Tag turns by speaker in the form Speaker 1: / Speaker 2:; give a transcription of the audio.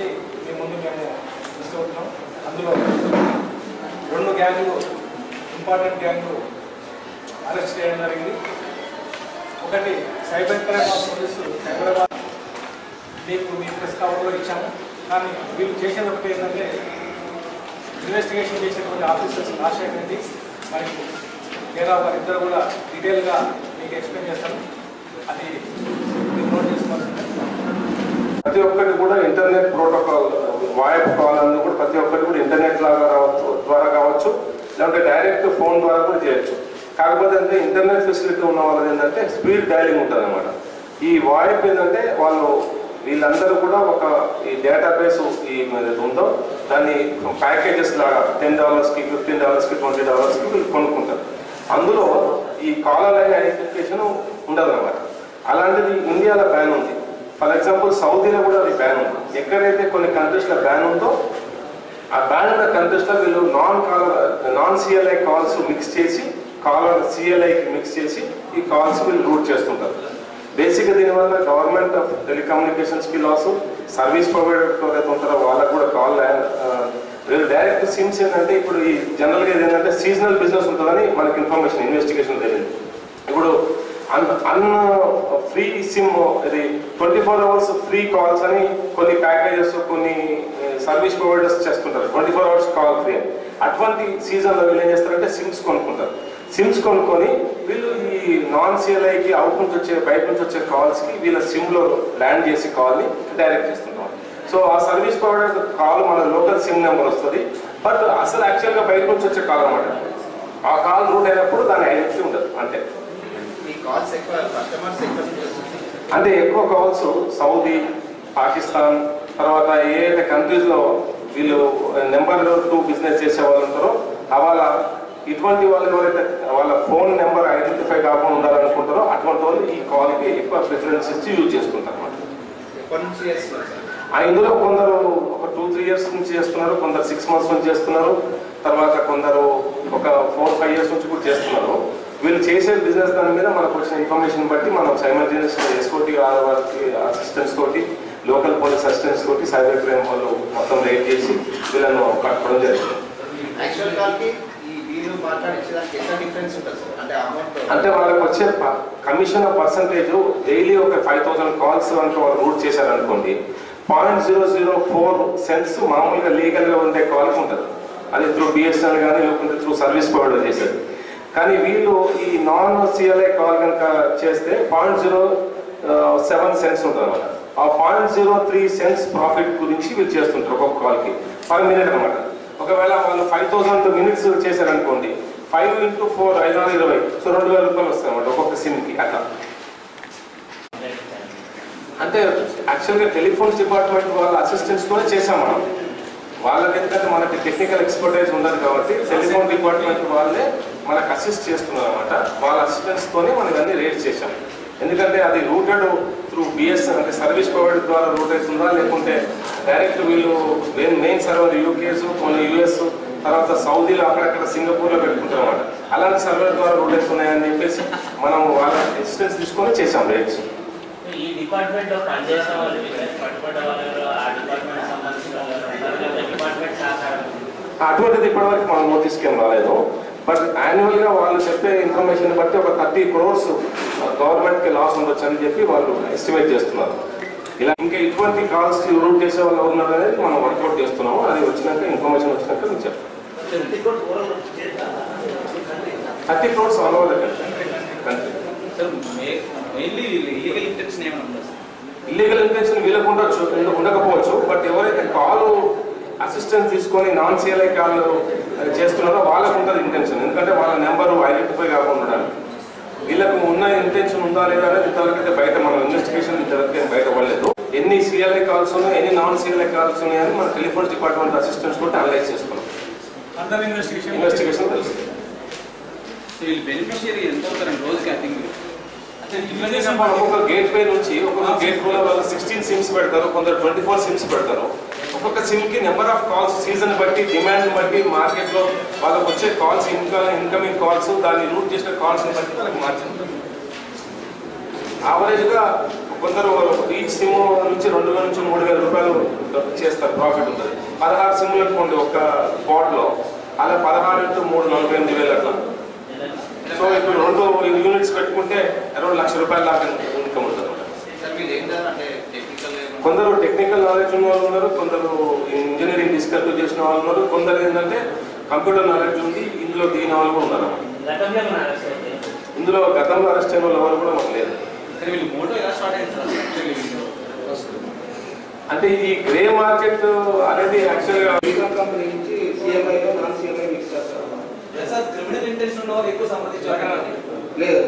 Speaker 1: నుంచి మీ ముందు మేము తీసుకుంటున్నాం. అందులో 2 గ్యాంగ్లు, ఇంపార్టెంట్ గ్యాంగ్లు అరెస్ట్ చేయడం జరిగింది. ఒకటి cyber crime of police Hyderabad, మీకు మీ ప్రెస్ కవర్లో ఇచ్చాము. కానీ వీళ్ళు చేసేది ఒకటి ఏంటంటే ఇన్వెస్టిగేషన్ చేసేటువంటి ఆఫీసర్స్ రాజశేఖర్ రెడ్డి మరియు కేరావు గారు ఇద్దరు కూడా డీటెయిల్గా మీకు ఎక్స్ప్లెయిన్ చేస్తాను. అది మీరు నోట్ చేసుకోవాలంటే
Speaker 2: ప్రతి ఒక్కటి కూడా ఇంటర్నెట్ ప్రోటోకాల్ వాయిస్ కాల్ అన్నీ కూడా ప్రతి ఒక్కటి కూడా ఇంటర్నెట్ లాగా ద్వారా కావచ్చు, లేదంటే డైరెక్ట్ ఫోన్ ద్వారా కూడా చేయొచ్చు. కాకపోతే అంటే ఇంటర్నెట్ ఫెసిలిటీ ఉన్న వాళ్ళది ఏంటంటే స్పీడ్ డైలింగ్ ఉంటుంది అనమాట. ఈ వాయిస్ ఏంటంటే వీళ్ళందరూ కూడా ఒక ఈ డేటాబేస్ ఉందో దాన్ని ప్యాకేజెస్ లాగా $10కి, $15కి, $20కి వీళ్ళు కొనుక్కుంటారు. అందులో ఈ కాలర్ లైన్ ఐడెంటిఫికేషన్ ఉండదు అనమాట. అలాంటిది ఇండియాలో బ్యాన్ ఉంది. ఫర్ ఎగ్జాంపుల్ సౌదీలో కూడా అది బ్యాన్ ఉంది. ఎక్కడైతే కొన్ని కంట్రీస్లో బ్యాన్ ఉందో ఆ బ్యాన్ ఉన్న కంట్రీస్లో వీళ్ళు నాన్ సిఎల్ఐ కాల్స్ మిక్స్ చేసి కాలర్ సిఎల్ఐకి మిక్స్ చేసి ఈ కాల్స్ వీళ్ళు రూట్ చేస్తుంటారు. బేసిక్గా దీనివల్ల గవర్నమెంట్ ఆఫ్ టెలికమ్యూనికేషన్స్కి లాస్, సర్వీస్ ప్రొవైడర్ ఎవరైతే ఉంటారో వాళ్ళకు కూడా కాల్ వీళ్ళు డైరెక్ట్ సిమ్స్ ఏంటంటే ఇప్పుడు ఈ జనరల్గా ఏంటంటే సీజనల్ బిజినెస్ ఉంటుందని మనకి ఇన్ఫర్మేషన్ ఇన్వెస్టిగేషన్ తెలియదు. ఇప్పుడు ఫ్రీ సిమ్ ఇది 24 hours ఫ్రీ కాల్స్ అని కొన్ని ప్యాకేజెస్ కొన్ని సర్వీస్ ప్రొవైడర్స్ చేస్తుంటారు. 24 hours కాల్ ఫ్రీ అని. అటువంటి సీజన్లో వీళ్ళు ఏం చేస్తారంటే సిమ్స్ కొనుక్కుంటారు. సిమ్స్ కొనుక్కొని వీళ్ళు ఈ నాన్ సిఎల్ఐకి అవుట్ నుంచి వచ్చే బయట నుంచి వచ్చే కాల్స్కి వీళ్ళ సిమ్లో ల్యాండ్ చేసి కాల్ని డైరెక్ట్ చేస్తుంటాం. సో ఆ సర్వీస్ ప్రొవైడర్ కాల్ మన లోకల్ సిమ్ నెంబర్ వస్తుంది. బట్ అసలు యాక్చువల్గా బయట నుంచి వచ్చే కాల్ అనమాట. ఆ కాల్ రూట్ అయినప్పుడు దాని ఐడెంటిటీ ఉండదు. అంతే. అంటే ఎక్కువ కాల్స్ సౌదీ, పాకిస్తాన్, తర్వాత ఏదైతే కంట్రీస్లో వీళ్ళు నెంబర్ 2 బిజినెస్ చేసే వాళ్ళు ఉంటారో వాళ్ళ ఇటువంటి వాళ్ళు ఎవరైతే వాళ్ళ ఫోన్ నెంబర్ ఐడెంటిఫై కాకుండా ఉండాలనుకుంటారో అటువంటి వాళ్ళు ఈ కాల్కి ఎక్కువ ప్రిఫరెన్స్ ఇచ్చి యూజ్ చేసుకుంటారు అన్నమాట. ఇందులో కొందరు ఒక 2-3 years నుంచి చేస్తున్నారు, కొందరు 6 months నుంచి చేస్తున్నారు, తర్వాత కొందరు ఒక 4-5 years నుంచి కూడా చేస్తున్నారు. వీళ్ళు చేసే బిజినెస్ దాని మీద మనకు వచ్చిన ఇన్ఫర్మేషన్ బట్టి మనం సైమల్టేనియస్ ఎస్ఓటీ అసిస్టెంట్స్ తోటి, లోకల్ పోలీస్ అసిస్టెంట్స్ తోటి సైబర్ క్రైమ్ వాళ్ళు మొత్తం రైడ్ చేసి వీళ్ళను పట్టుకోవడం జరిగింది. అంటే వాళ్ళకి వచ్చే కమిషన్ పర్సంటేజ్ డైలీ ఒక 5,000 calls అంటే వాళ్ళు రూట్ చేశారనుకోండి, 0.004 cents మామూలుగా లీగల్గా ఉండే కాల్కి ఉంటుంది. అది త్రూ బిఎస్ఎన్ఎల్ కానీ లేకుంటే త్రూ సర్వీస్ ప్రొవైడర్ చేశారు. కానీ వీళ్ళు ఈ నాన్ సిఎల్ఐ కాల్ కనుక చేస్తే 0.07 cents ఉంటుంది అనమాట. ఆ 0.03 cents ప్రాఫిట్ గురించి వీళ్ళు చేస్తుంటారు ఒక్కొక్క కాల్కి పర్ మినిట్ అనమాట. ఒకవేళ వాళ్ళు 5,000 minutes చేశారనుకోండి, 5 into 4 5,20, సో 2,000 రూపాయలు వస్తాయి అన్నమాట ఒక్కొక్క సిమ్కి. అట్లా అంటే యాక్చువల్గా టెలిఫోన్స్ డిపార్ట్మెంట్ వాళ్ళ అసిస్టెంట్స్తోనే చేసాం మనం. వాళ్ళకి ఎందుకంటే మనకి టెక్నికల్ ఎక్స్పర్టైజ్ ఉండదు కాబట్టి టెలిఫోన్ డిపార్ట్మెంట్ వాళ్ళే మనకు అసిస్ట్ చేస్తున్నారు అనమాట. వాళ్ళ అసిస్టెంట్స్తోనే మనం ఇవన్నీ రేట్ చేసాం. ఎందుకంటే అది రూటెడ్ త్రూ బిఎస్ఎన్ అంటే సర్వీస్ ప్రొవైడర్ ద్వారా రూట్ అవుతుందా, లేకుంటే డైరెక్ట్ వీళ్ళు మెయిన్ సర్వర్ యూకేస్, కొన్ని యూఎస్, తర్వాత సౌదీలో అక్కడక్కడ సింగపూర్లో పెట్టుకుంటారు అనమాట. అలాంటి సర్వర్ ద్వారా రూట్ అవుతున్నాయని చెప్పేసి మనం వాళ్ళ అసిస్టెన్స్ తీసుకొని చేసాం రేట్స్.
Speaker 3: ఈ డిపార్ట్మెంట్లో పనిచేసే వాళ్ళు
Speaker 2: అటువంటిది ఇప్పటివరకు మనం నోటీస్కి ఏం రాలేదు. బట్ యాన్యువల్గా వాళ్ళు చెప్పే ఇన్ఫర్మేషన్ బట్టి ఒక 30 crores గవర్నమెంట్కి లాస్ ఉండొచ్చు అని చెప్పి వాళ్ళు ఎస్టిమేట్ చేస్తున్నారు. ఇలా ఇంకా ఇటువంటి కాల్స్ రూట్ చేసే వాళ్ళు ఉన్నారు అనేది మనం వర్కౌట్ చేస్తున్నాము. అది వచ్చినాక ఇన్ఫర్మేషన్ వచ్చినాక మీకు చెప్తాం. 30 crores all over the country. Illegal intention వీళ్ళకు ఉండకపోవచ్చు. బట్ ఎవరైతే కాల్ అసిస్టెన్స్ తీసుకొని నాన్ సిఎల్ఐ కాల్ చేస్తున్నారో వాళ్ళకు ఉంటుంది ఇంటెన్షన్. ఎందుకంటే వాళ్ళ నెంబరు ఐడెంటిఫై కాకుండా ఉండడానికి. వీళ్ళకు ఉన్న ఇంటెన్షన్ ఉందా లేదా అనేది ఇంతవరకైతే బయట మన ఇన్వెస్టిగేషన్ ఇంతవరకు బయట పడలేదు. ఎన్ని సిఎల్ఐ కాల్స్ ఉన్నాయి, ఎన్ని నాన్ సిఎల్ఐ కాల్స్ ఉన్నాయని మన టెలిఫోన్స్ డిపార్ట్మెంట్ అసిస్టెంట్స్ తోటి అనలైజ్ చేసుకున్నాం. ఇన్వెస్టిగేషన్ తెలుస్తుంది. ఒక్కొక్క గేట్ పే నుంచి ఒక్కొక్క గేట్ లో వాళ్ళు 16 సిమ్స్ పెడతారు, కొందరు 24 సిమ్స్ పెడతారు. ఒక్కొక్క సిమ్కి నెంబర్ ఆఫ్ కాల్స్ సీజన్ బట్టి, డిమాండ్ బట్టి, మార్కెట్లో వాళ్ళకి వచ్చే కాల్స్, ఇన్కమింగ్ కాల్స్, దాన్ని రూట్ చేసిన కాల్స్ని బట్టి వాళ్ళకి మార్జిన్ ఉంటుంది. యావరేజ్గా ఒక కొందరు ఈచ్ సిమ్ నుంచి 2,000 నుంచి 3,000 రూపాయలు చేస్తారు, ప్రాఫిట్ ఉంటుంది. 16 సిమ్లు అనుకోండి ఒక స్పాట్లో, అలా 16 × 3 48,000 అట్లా. సో ఇప్పుడు 2 యూనిట్స్ పెట్టుకుంటే అరౌండ్ ₹1,00,000 దాకా ఇన్కమ్ ఉంటుంది. కొందరు టెక్నికల్ నాలెడ్జ్ ఉన్న వాళ్ళు ఉన్నారు, కొందరు ఇంజనీరింగ్ డిస్కంటిన్యూ చేసిన వాళ్ళు ఉన్నారు, కొందరు ఏంటంటే కంప్యూటర్ నాలెడ్జ్ ఉంది, ఇందులో దిగిన వాళ్ళు కూడా ఉన్నారు. ఇందులో గతంలో అరెస్ట్ అయిన వాళ్ళు కూడా మాకు లేదు. అంటే ఈ గ్రే మార్కెట్ అనేది యాక్చువల్గా
Speaker 4: కంపెనీ నుంచి CMI నాన్ CMI మిక్స్ చేస్తారు.
Speaker 1: క్రిమినల్ ఇంటెన్షన్ ఉన్న వాళ్ళు ఎక్కువ సంబంధించారు
Speaker 4: లేదు